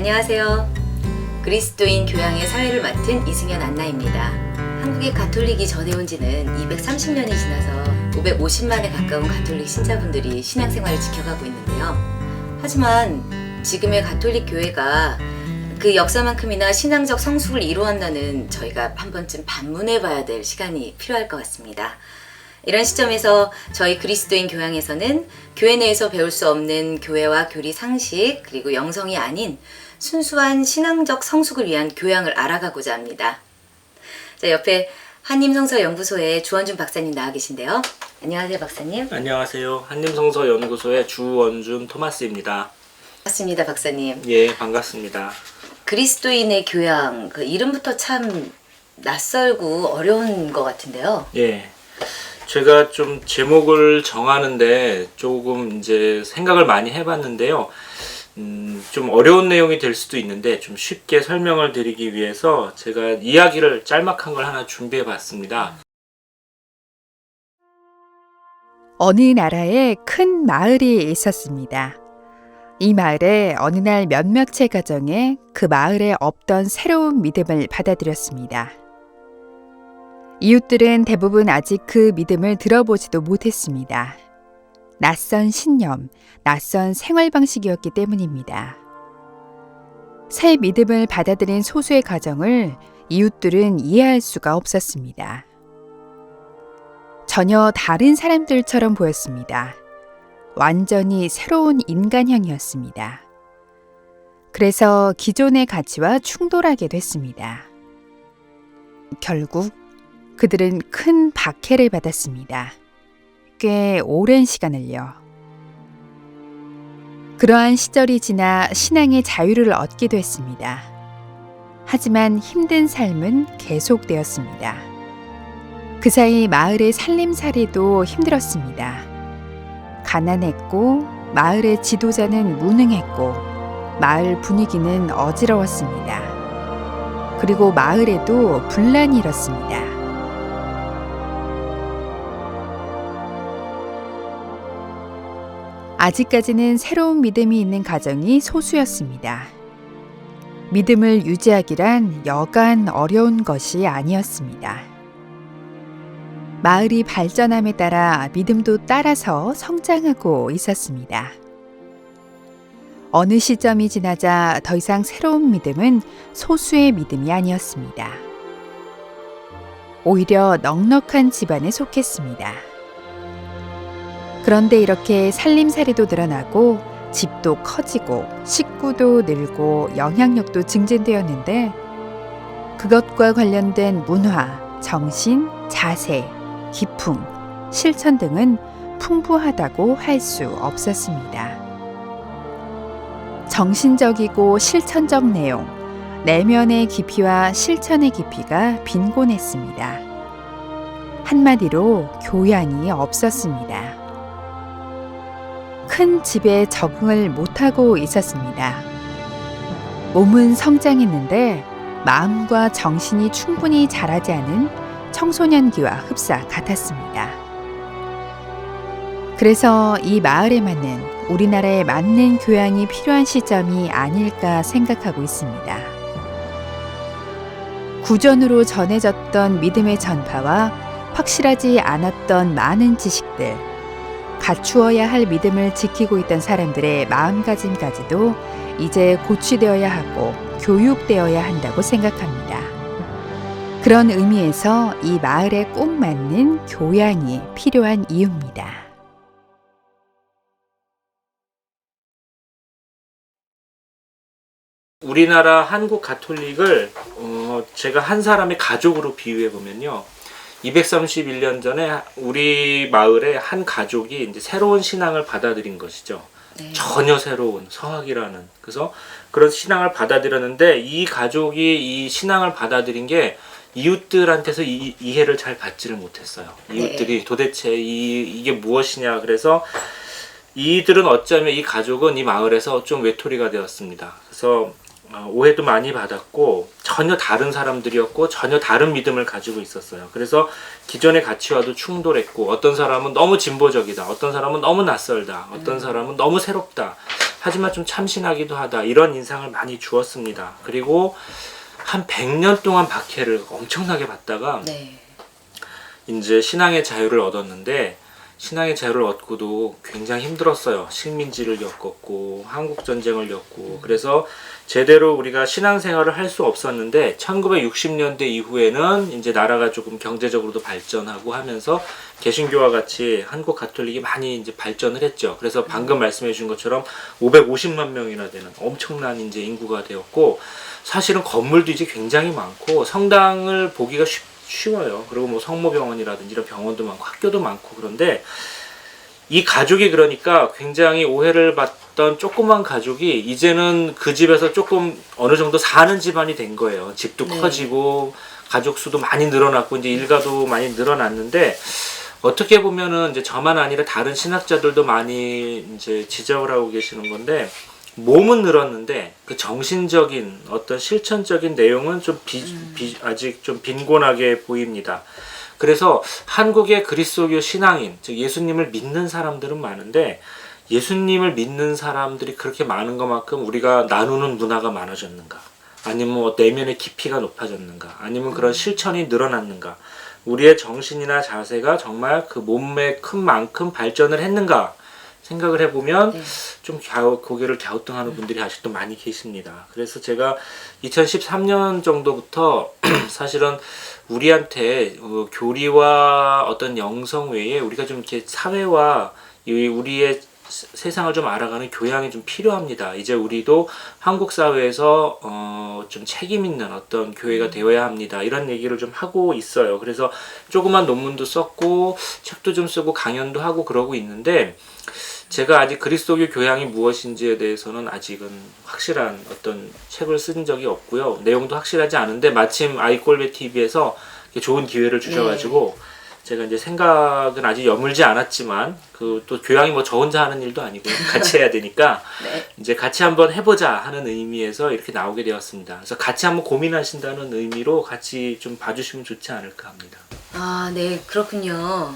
안녕하세요. 그리스도인 교양의 사회를 맡은 이승현 안나입니다. 한국의 가톨릭이 전해온 지는 230년이 지나서 550만에 가까운 가톨릭 신자분들이 신앙생활을 지켜가고 있는데요. 하지만 지금의 가톨릭 교회가 그 역사만큼이나 신앙적 성숙을 이루었나는 저희가 한 번쯤 반문해 봐야 될 시간이 필요할 것 같습니다. 이런 시점에서 저희 그리스도인 교양에서는 교회 내에서 배울 수 없는 교회와 교리 상식 그리고 영성이 아닌 순수한 신앙적 성숙을 위한 교양을 알아가고자 합니다. 자, 옆에 한림성서연구소의 주원준 박사님 나와 계신데요. 안녕하세요, 박사님. 안녕하세요. 한림성서연구소의 주원준 토마스입니다. 반갑습니다, 박사님. 예, 반갑습니다. 그리스도인의 교양, 그 이름부터 참 낯설고 어려운 것 같은데요. 예. 제가 좀 제목을 정하는데 조금 이제 생각을 많이 해봤는데요. 좀 어려운 내용이 될 수도 있는데 좀 쉽게 설명을 드리기 위해서 제가 이야기를 짤막한 걸 하나 준비해 봤습니다. 어느 나라에 큰 마을이 있었습니다. 이 마을에 어느 날 몇몇의 가정에 그 마을에 없던 새로운 믿음을 받아들였습니다. 이웃들은 대부분 아직 그 믿음을 들어보지도 못했습니다. 낯선 신념, 낯선 생활 방식이었기 때문입니다. 새 믿음을 받아들인 소수의 가정을 이웃들은 이해할 수가 없었습니다. 전혀 다른 사람들처럼 보였습니다. 완전히 새로운 인간형이었습니다. 그래서 기존의 가치와 충돌하게 됐습니다. 결국 그들은 큰 박해를 받았습니다. 꽤 오랜 시간을요. 그러한 시절이 지나 신앙의 자유를 얻기도 했습니다. 하지만 힘든 삶은 계속되었습니다. 그 사이 마을의 살림살이도 힘들었습니다. 가난했고 마을의 지도자는 무능했고 마을 분위기는 어지러웠습니다. 그리고 마을에도 분란이 일었습니다. 아직까지는 새로운 믿음이 있는 가정이 소수였습니다. 믿음을 유지하기란 여간 어려운 것이 아니었습니다. 마을이 발전함에 따라 믿음도 따라서 성장하고 있었습니다. 어느 시점이 지나자 더 이상 새로운 믿음은 소수의 믿음이 아니었습니다. 오히려 넉넉한 집안에 속했습니다. 그런데 이렇게 살림살이도 늘어나고 집도 커지고 식구도 늘고 영향력도 증진되었는데 그것과 관련된 문화, 정신, 자세, 기풍, 실천 등은 풍부하다고 할 수 없었습니다. 정신적이고 실천적 내용, 내면의 깊이와 실천의 깊이가 빈곤했습니다. 한마디로 교양이 없었습니다. 큰 집에 적응을 못하고 있었습니다. 몸은 성장했는데 마음과 정신이 충분히 자라지 않은 청소년기와 흡사 같았습니다. 그래서 이 마을에 맞는 우리나라에 맞는 교양이 필요한 시점이 아닐까 생각하고 있습니다. 구전으로 전해졌던 믿음의 전파와 확실하지 않았던 많은 지식들, 갖추어야 할 믿음을 지키고 있던 사람들의 마음가짐까지도 이제 고취되어야 하고 교육되어야 한다고 생각합니다. 그런 의미에서 이 마을에 꼭 맞는 교양이 필요한 이유입니다. 우리나라 한국 가톨릭을 제가 한 사람의 가족으로 비유해 보면요. 231년 전에 우리 마을의 한 가족이 이제 새로운 신앙을 받아들인 것이죠. 네. 전혀 새로운 서학이라는. 그래서 그런 신앙을 받아들였는데 이 가족이 이 신앙을 받아들인 게 이웃들한테서 이해를 잘 받지를 못했어요. 이웃들이 네. 도대체 이게 무엇이냐. 그래서 이들은 어쩌면 이 가족은 이 마을에서 좀 외톨이가 되었습니다. 그래서 오해도 많이 받았고 전혀 다른 사람들이었고 전혀 다른 믿음을 가지고 있었어요. 그래서 기존의 가치와도 충돌했고 어떤 사람은 너무 진보적이다, 어떤 사람은 너무 낯설다, 어떤 사람은 너무 새롭다, 하지만 좀 참신하기도 하다, 이런 인상을 많이 주었습니다. 그리고 한 100년 동안 박해를 엄청나게 받다가 네. 이제 신앙의 자유를 얻었는데, 신앙의 자유를 얻고도 굉장히 힘들었어요. 식민지를 겪었고 한국 전쟁을 겪고, 그래서 제대로 우리가 신앙생활을 할 수 없었는데 1960년대 이후에는 이제 나라가 조금 경제적으로도 발전하고 하면서 개신교와 같이 한국 가톨릭이 많이 이제 발전을 했죠. 그래서 방금 말씀해 주신 것처럼 550만 명이나 되는 엄청난 이제 인구가 되었고, 사실은 건물도 이제 굉장히 많고 성당을 보기가 쉬워요. 그리고 뭐 성모병원이라든지 이런 병원도 많고 학교도 많고. 그런데 이 가족이 그러니까 굉장히 오해를 받던 조그만 가족이 이제는 그 집에서 조금 어느 정도 사는 집안이 된 거예요. 집도 네. 커지고 가족 수도 많이 늘어났고 이제 일가도 많이 늘어났는데, 어떻게 보면은 이제 저만 아니라 다른 신학자들도 많이 이제 지적을 하고 계시는 건데, 몸은 늘었는데 그 정신적인 어떤 실천적인 내용은 좀 아직 좀 빈곤하게 보입니다. 그래서 한국의 그리스도교 신앙인, 즉 예수님을 믿는 사람들은 많은데, 예수님을 믿는 사람들이 그렇게 많은 것만큼 우리가 나누는 문화가 많아졌는가, 아니면 뭐 내면의 깊이가 높아졌는가, 아니면 그런 실천이 늘어났는가, 우리의 정신이나 자세가 정말 그 몸의 큰 만큼 발전을 했는가 생각을 해보면 네. 좀 고개를 갸우뚱하는 분들이 아직도 많이 계십니다. 그래서 제가 2013년 정도부터 사실은 우리한테 교리와 어떤 영성 외에 우리가 좀 이렇게 사회와 우리의 세상을 좀 알아가는 교양이 좀 필요합니다. 이제 우리도 한국 사회에서 좀 책임 있는 어떤 교회가 되어야 합니다. 이런 얘기를 좀 하고 있어요. 그래서 조그만 논문도 썼고 책도 좀 쓰고 강연도 하고 그러고 있는데, 제가 아직 그리스도교 교양이 무엇인지에 대해서는 아직은 확실한 어떤 책을 쓴 적이 없고요. 내용도 확실하지 않은데 마침 아이꼴배 TV에서 좋은 기회를 주셔가지고 제가 이제 생각은 아직 여물지 않았지만, 그 또 교양이 뭐 저 혼자 하는 일도 아니고 같이 해야 되니까 네. 이제 같이 한번 해보자 하는 의미에서 이렇게 나오게 되었습니다. 그래서 같이 한번 고민하신다는 의미로 같이 좀 봐주시면 좋지 않을까 합니다. 아, 네, 그렇군요.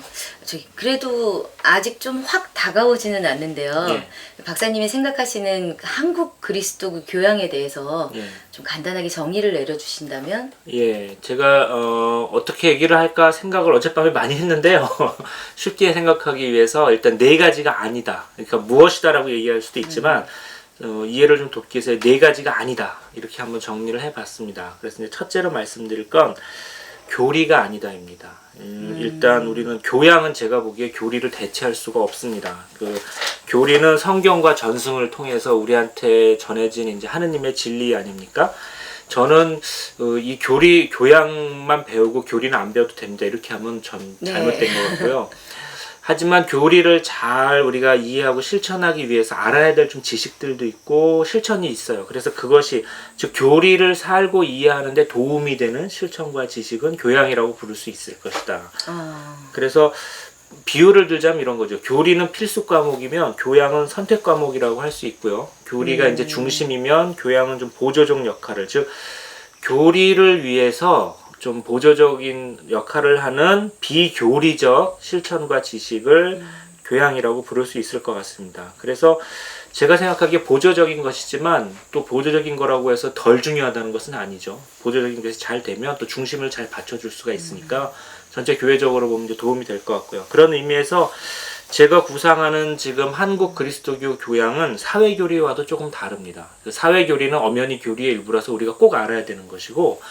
그래도 아직 좀 확 다가오지는 않는데요. 예. 박사님이 생각하시는 한국 그리스도 교양에 대해서 예. 좀 간단하게 정의를 내려주신다면? 예, 제가 어떻게 얘기를 할까 생각을 어젯밤에 많이 했는데요. 쉽게 생각하기 위해서 일단 네 가지가 아니다. 그러니까 무엇이다라고 얘기할 수도 있지만 이해를 좀 돕기 위해서 네 가지가 아니다. 이렇게 한번 정리를 해봤습니다. 그래서 이제 첫째로 말씀드릴 건 교리가 아니다입니다. 일단 우리는 교양은 제가 보기에 교리를 대체할 수가 없습니다. 그 교리는 성경과 전승을 통해서 우리한테 전해진 이제 하느님의 진리 아닙니까? 저는 이 교양만 배우고 교리는 안 배워도 됩니다. 이렇게 하면 전 잘못된 것 같고요. 하지만 교리를 잘 우리가 이해하고 실천하기 위해서 알아야 될 좀 지식들도 있고 실천이 있어요. 그래서 그것이, 즉 교리를 살고 이해하는데 도움이 되는 실천과 지식은 교양이라고 부를 수 있을 것이다. 그래서 비유를 들자면 이런 거죠. 교리는 필수 과목이면 교양은 선택 과목이라고 할 수 있고요. 교리가 이제 중심이면 교양은 좀 보조적 역할을, 즉 교리를 위해서 좀 보조적인 역할을 하는 비교리적 실천과 지식을 교양이라고 부를 수 있을 것 같습니다. 그래서 제가 생각하기에 보조적인 것이지만 또 보조적인 거라고 해서 덜 중요하다는 것은 아니죠. 보조적인 것이 잘 되면 또 중심을 잘 받쳐줄 수가 있으니까 전체 교회적으로 보면 이제 도움이 될 것 같고요. 그런 의미에서 제가 구상하는 지금 한국 그리스도교 교양은 사회교리와도 조금 다릅니다. 사회교리는 엄연히 교리의 일부라서 우리가 꼭 알아야 되는 것이고,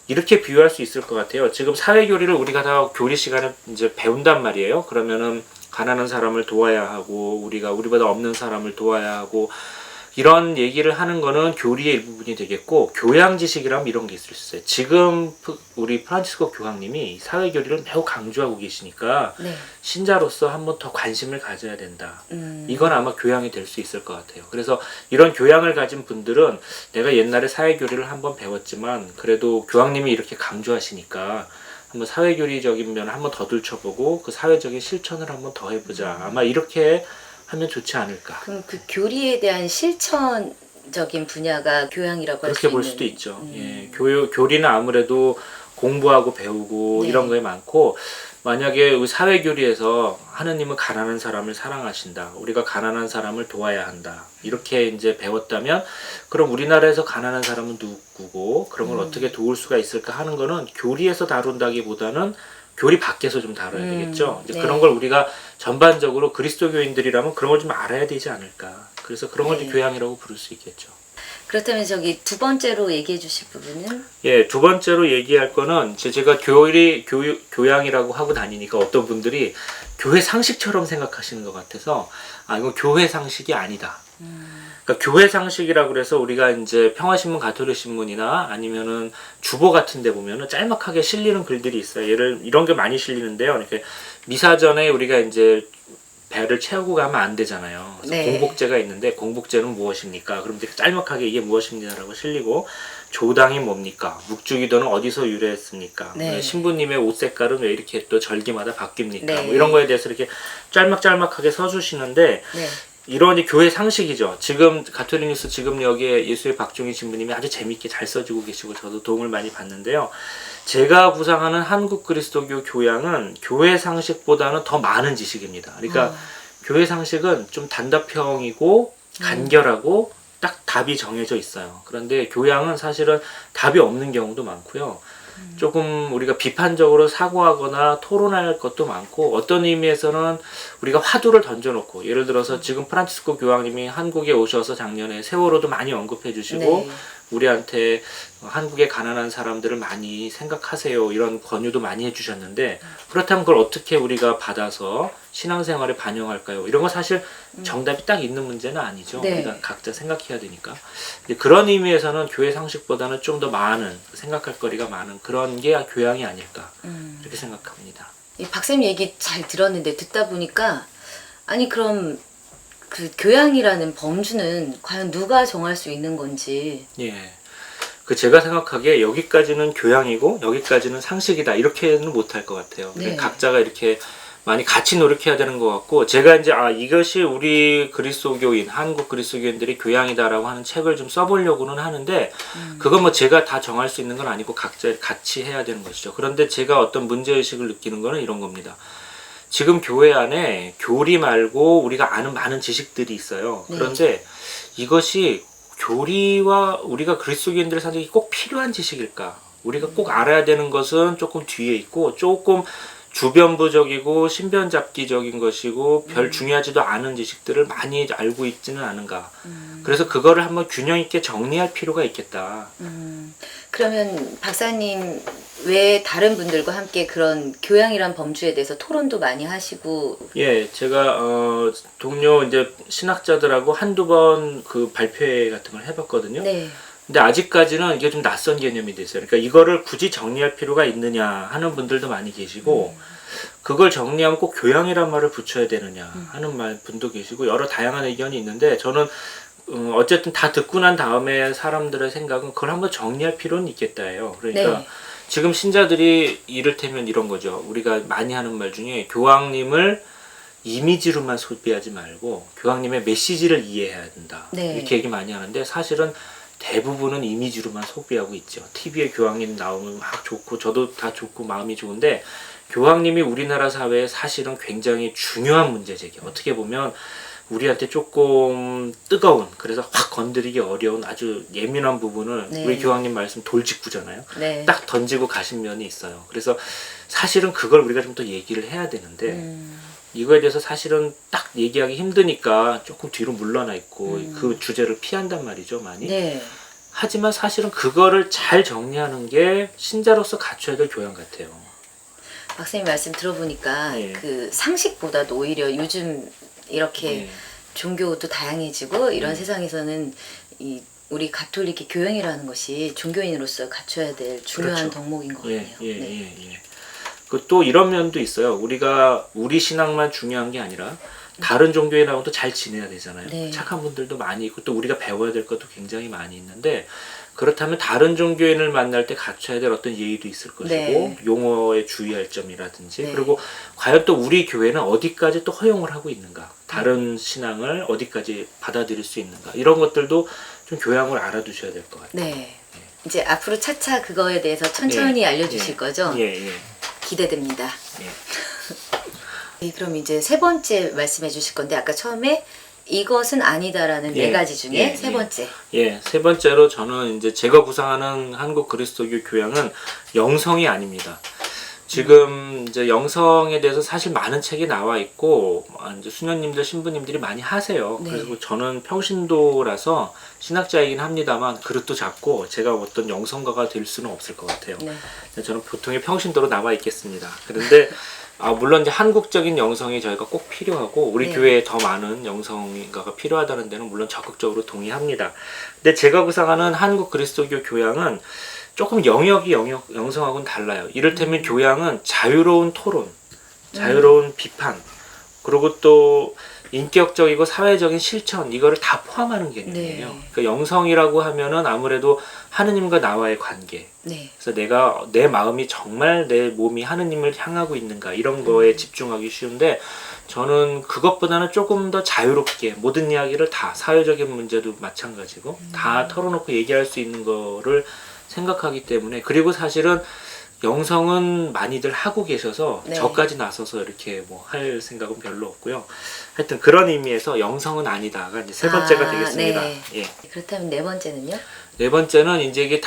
이렇게 비유할 수 있을 것 같아요. 지금 사회교리를 우리가 다 교리 시간에 이제 배운단 말이에요. 그러면은 가난한 사람을 도와야 하고, 우리가 우리보다 없는 사람을 도와야 하고, 이런 얘기를 하는 거는 교리의 일부분이 되겠고, 교양 지식이라면 이런 게 있을 수 있어요. 지금 우리 프란치스코 교황님이 사회교리를 매우 강조하고 계시니까 네. 신자로서 한 번 더 관심을 가져야 된다. 이건 아마 교양이 될 수 있을 것 같아요. 그래서 이런 교양을 가진 분들은 내가 옛날에 사회교리를 한번 배웠지만 그래도 교황님이 이렇게 강조하시니까 한번 사회교리적인 면을 한번 더 들춰보고 그 사회적인 실천을 한번 더 해보자. 아마 이렇게 하면 좋지 않을까. 그럼 그 교리에 대한 실천이 전문적인 분야가 교양이라고 할 수 그렇게 있는. 볼 수도 있죠. 예, 교리는 아무래도 공부하고 배우고 네. 이런 거에 많고, 만약에 우리 사회교리에서 하느님은 가난한 사람을 사랑하신다, 우리가 가난한 사람을 도와야 한다, 이렇게 이제 배웠다면, 그럼 우리나라에서 가난한 사람은 누구고 그런 걸 어떻게 도울 수가 있을까 하는 거는 교리에서 다룬다기보다는 교리 밖에서 좀 다뤄야 되겠죠. 이제 네. 그런 걸 우리가 전반적으로 그리스도교인들이라면 그런 걸 좀 알아야 되지 않을까. 그래서 그런 걸 네. 교양이라고 부를 수 있겠죠. 그렇다면 저기 두 번째로 얘기해 주실 부분은? 예, 두 번째로 얘기할 거는 제가 교양이라고 하고 다니니까 어떤 분들이 교회 상식처럼 생각하시는 것 같아서, 이건 교회 상식이 아니다. 그러니까 교회 상식이라고 그래서 우리가 이제 평화신문, 가톨릭신문이나 아니면은 주보 같은 데 보면은 짤막하게 실리는 글들이 있어요. 이런 게 많이 실리는데요. 이렇게 미사 전에 우리가 이제 배를 채우고 가면 안 되잖아요. 그래서 네. 공복제가 있는데 공복제는 무엇입니까? 그럼 되게 짤막하게 이게 무엇입니다라고 실리고, 조당이 뭡니까? 묵주기도는 어디서 유래했습니까? 네. 신부님의 옷 색깔은 왜 이렇게 또 절기마다 바뀝니까? 네. 뭐 이런 거에 대해서 이렇게 짤막짤막하게 써주시는데, 네. 이런 이 교회 상식이죠. 지금 가톨릭 뉴스 지금 여기에 예수의 박종희 신부님이 아주 재밌게 잘 써주고 계시고 저도 도움을 많이 받는데요. 제가 구상하는 한국 그리스도교 교양은 교회 상식보다는 더 많은 지식입니다. 그러니까 교회 상식은 좀 단답형이고 간결하고 딱 답이 정해져 있어요. 그런데 교양은 사실은 답이 없는 경우도 많고요. 조금 우리가 비판적으로 사고하거나 토론할 것도 많고, 어떤 의미에서는 우리가 화두를 던져놓고, 예를 들어서 지금 프란치스코 교황님이 한국에 오셔서 작년에 세월호도 많이 언급해 주시고, 네. 우리한테 한국의 가난한 사람들을 많이 생각하세요, 이런 권유도 많이 해주셨는데, 그렇다면 그걸 어떻게 우리가 받아서 신앙생활에 반영할까요? 이런 건 사실 정답이 딱 있는 문제는 아니죠. 네. 우리가 각자 생각해야 되니까. 근데 그런 의미에서는 교회 상식보다는 좀 더 많은, 생각할 거리가 많은 그런 게 교양이 아닐까, 이렇게 생각합니다. 이 박사님 얘기 잘 들었는데 듣다 보니까, 아니 그럼 그 교양이라는 범주는 과연 누가 정할 수 있는 건지. 예. 제가 생각하기에 여기까지는 교양이고 여기까지는 상식이다, 이렇게는 못할 것 같아요. 네. 각자가 이렇게 많이 같이 노력해야 되는 것 같고, 제가 이제 이것이 우리 그리스도교인, 한국 그리스도교인들이 교양이다라고 하는 책을 좀 써보려고는 하는데, 그건 뭐 제가 다 정할 수 있는 건 아니고 각자 같이 해야 되는 것이죠. 그런데 제가 어떤 문제의식을 느끼는 거는 이런 겁니다. 지금 교회 안에 교리 말고 우리가 아는 많은 지식들이 있어요. 네. 그런데 이것이 교리와 우리가 그리스도교인들의 사역이 꼭 필요한 지식일까? 우리가 꼭 알아야 되는 것은 조금 뒤에 있고, 조금 주변부적이고 신변잡기적인 것이고 별 중요하지도 않은 지식들을 많이 알고 있지는 않은가. 그래서 그거를 한번 균형 있게 정리할 필요가 있겠다. 그러면 박사님 외 다른 분들과 함께 그런 교양이란 범주에 대해서 토론도 많이 하시고. 예, 제가 동료 이제 신학자들하고 한두 번 그 발표회 같은 걸 해봤거든요. 네. 근데 아직까지는 이게 좀 낯선 개념이 됐어요. 그러니까 이거를 굳이 정리할 필요가 있느냐 하는 분들도 많이 계시고, 그걸 정리하면 꼭 교양이란 말을 붙여야 되느냐 하는 분도 계시고, 여러 다양한 의견이 있는데, 저는 어쨌든 다 듣고 난 다음에 사람들의 생각은 그걸 한번 정리할 필요는 있겠다예요. 그러니까 네. 지금 신자들이 이를테면 이런 거죠. 우리가 많이 하는 말 중에 교황님을 이미지로만 소비하지 말고 교황님의 메시지를 이해해야 된다. 네. 이렇게 얘기 많이 하는데, 사실은 대부분은 이미지로만 소비하고 있죠. TV에 교황님 나오면 막 좋고 저도 다 좋고 마음이 좋은데, 교황님이 우리나라 사회에 사실은 굉장히 중요한 문제제기, 어떻게 보면 우리한테 조금 뜨거운, 그래서 확 건드리기 어려운 아주 예민한 부분을 네. 우리 교황님 말씀 돌직구잖아요. 네. 딱 던지고 가신 면이 있어요. 그래서 사실은 그걸 우리가 좀 더 얘기를 해야 되는데, 이거에 대해서 사실은 딱 얘기하기 힘드니까 조금 뒤로 물러나 있고 그 주제를 피한단 말이죠, 많이. 네. 하지만 사실은 그거를 잘 정리하는 게 신자로서 갖춰야 될 교양 같아요. 박사님 말씀 들어보니까 예. 그 상식보다도 오히려 요즘 이렇게 예. 종교도 다양해지고 이런 세상에서는 이 우리 가톨릭의 교양이라는 것이 종교인으로서 갖춰야 될 중요한 그렇죠. 덕목인 것 같네요. 네. 또 이런 면도 있어요. 우리가 우리 신앙만 중요한 게 아니라 다른 종교인하고도 잘 지내야 되잖아요. 네. 착한 분들도 많이 있고 또 우리가 배워야 될 것도 굉장히 많이 있는데, 그렇다면 다른 종교인을 만날 때 갖춰야 될 어떤 예의도 있을 것이고, 네. 용어에 주의할 점이라든지, 네. 그리고 과연 또 우리 교회는 어디까지 또 허용을 하고 있는가, 다른 신앙을 어디까지 받아들일 수 있는가, 이런 것들도 좀 교양을 알아두셔야 될 것 같아요. 네. 이제 앞으로 차차 그거에 대해서 천천히 알려주실 거죠? 예, 예. 기대됩니다. 예. 네, 그럼 이제 세 번째 말씀해 주실 건데 아까 처음에 이것은 아니다라는 예, 네 가지 중에 예, 세 예. 번째. 예, 세 번째로 저는 이제 제가 구상하는 한국 그리스도교 교양은 영성이 아닙니다. 지금 이제 영성에 대해서 사실 많은 책이 나와 있고 이제 수녀님들 신부님들이 많이 하세요. 네. 그래서 저는 평신도라서 신학자이긴 합니다만 그릇도 작고 제가 어떤 영성가가 될 수는 없을 것 같아요. 네. 저는 보통의 평신도로 남아 있겠습니다. 그런데 물론 이제 한국적인 영성이 저희가 꼭 필요하고 우리 네. 교회에 더 많은 영성가가 필요하다는 데는 물론 적극적으로 동의합니다. 근데 제가 구상하는 한국 그리스도교 교양은 조금 영역이 영성하고는 달라요. 이를테면 교양은 자유로운 토론, 자유로운 비판, 그리고 또 인격적이고 사회적인 실천, 이거를 다 포함하는 개념이에요. 네. 그러니까 영성이라고 하면은 아무래도 하느님과 나와의 관계. 네. 그래서 내가 내 마음이 정말 내 몸이 하느님을 향하고 있는가 이런 거에 집중하기 쉬운데 저는 그것보다는 조금 더 자유롭게 모든 이야기를 다 사회적인 문제도 마찬가지고 다 털어놓고 얘기할 수 있는 거를 생각하기 때문에 그리고 사실은 영성은 많이들 하고 계셔서 네. 저까지 나서서 이렇게 뭐 할 생각은 별로 없고요. 하여튼 그런 의미에서 영성은 아니다가 이제 세 번째가 되겠습니다. 네. 예. 그렇다면 네 번째는요? 네 번째는 이제 이게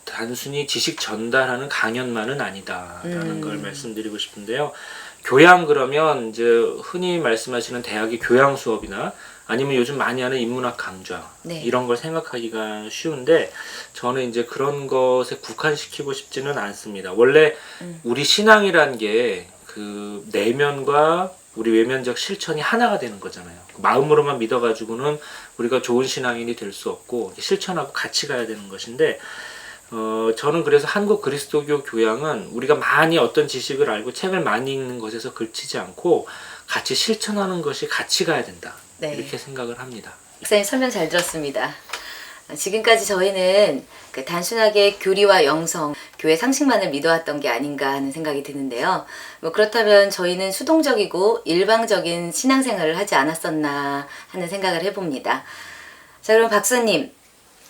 단순히 지식 전달하는 강연만은 아니다라는 걸 말씀드리고 싶은데요. 교양 그러면 이제 흔히 말씀하시는 대학의 교양 수업이나 아니면 요즘 많이 하는 인문학 강좌 네. 이런 걸 생각하기가 쉬운데 저는 이제 그런 것에 국한시키고 싶지는 않습니다. 원래 우리 신앙이란 게 그 내면과 우리 외면적 실천이 하나가 되는 거잖아요. 마음으로만 믿어가지고는 우리가 좋은 신앙인이 될 수 없고 실천하고 같이 가야 되는 것인데 저는 그래서 한국 그리스도교 교양은 우리가 많이 어떤 지식을 알고 책을 많이 읽는 것에서 그치지 않고 같이 실천하는 것이 같이 가야 된다. 네. 이렇게 생각을 합니다. 목사님 설명 잘 들었습니다. 지금까지 저희는 그 단순하게 교리와 영성, 교회 상식만을 믿어왔던 게 아닌가 하는 생각이 드는데요. 뭐 그렇다면 저희는 수동적이고 일방적인 신앙생활을 하지 않았었나 하는 생각을 해봅니다. 자, 그럼 박사님,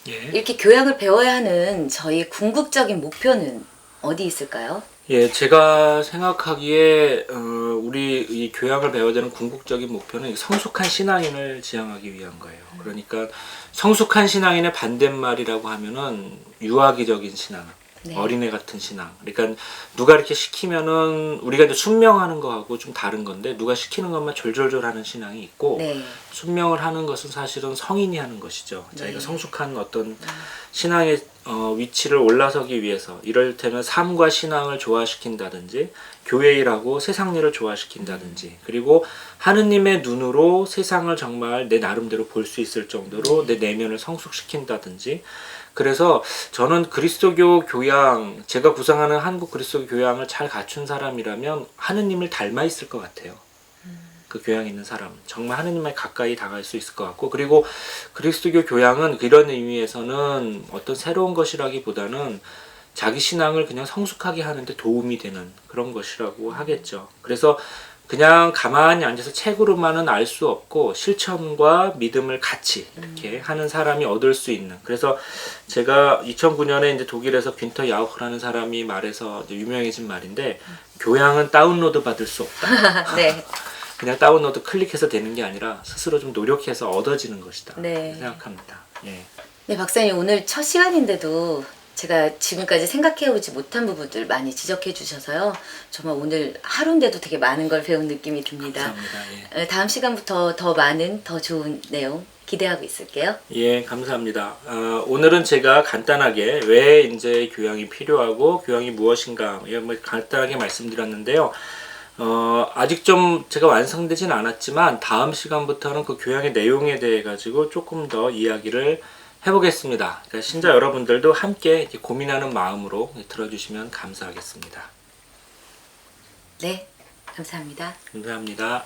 예. 이렇게 교양을 배워야 하는 저희 궁극적인 목표는 어디 있을까요? 예, 제가 생각하기에 우리 이 교양을 배워야 되는 궁극적인 목표는 성숙한 신앙인을 지향하기 위한 거예요. 그러니까 성숙한 신앙인의 반대말이라고 하면은 유아기적인 신앙, 네. 어린애 같은 신앙. 그러니까 누가 이렇게 시키면은 우리가 이제 순명하는 거하고 좀 다른 건데 누가 시키는 것만 졸졸졸 하는 신앙이 있고 네. 순명을 하는 것은 사실은 성인이 하는 것이죠. 네. 자기가 성숙한 어떤 신앙의 위치를 올라서기 위해서 이를테면 삶과 신앙을 조화시킨다든지 교회 일하고 세상 일을 조화시킨다든지 그리고 하느님의 눈으로 세상을 정말 내 나름대로 볼 수 있을 정도로 내 내면을 성숙시킨다든지 그래서 저는 그리스도교 교양, 제가 구상하는 한국 그리스도교 교양을 잘 갖춘 사람이라면 하느님을 닮아 있을 것 같아요. 그 교양 있는 사람 정말 하느님에 가까이 다가갈 수 있을 것 같고 그리고 그리스도교 교양은 이런 의미에서는 어떤 새로운 것이라기보다는 자기 신앙을 그냥 성숙하게 하는데 도움이 되는 그런 것이라고 하겠죠. 그래서 그냥 가만히 앉아서 책으로만은 알 수 없고 실천과 믿음을 같이 이렇게 하는 사람이 얻을 수 있는. 그래서 제가 2009년에 이제 독일에서 빈터 야우흐라는 사람이 말해서 이제 유명해진 말인데 교양은 다운로드 받을 수 없다. 네. 그냥 다운로드 클릭해서 되는 게 아니라 스스로 좀 노력해서 얻어지는 것이다. 네. 생각합니다. 예. 네, 박사님 오늘 첫 시간인데도 제가 지금까지 생각해오지 못한 부분들 많이 지적해 주셔서요. 정말 오늘 하루인데도 되게 많은 걸 배운 느낌이 듭니다. 감사합니다. 예. 다음 시간부터 더 많은, 더 좋은 내용 기대하고 있을게요. 예, 감사합니다. 오늘은 제가 간단하게 왜 이제 교양이 필요하고 교양이 무엇인가 뭐 간단하게 말씀드렸는데요. 아직 좀 제가 완성되진 않았지만 다음 시간부터는 그 교양의 내용에 대해 가지고 조금 더 이야기를 해보겠습니다. 그러니까 신자 여러분들도 함께 이렇게 고민하는 마음으로 들어주시면 감사하겠습니다. 네, 감사합니다. 감사합니다.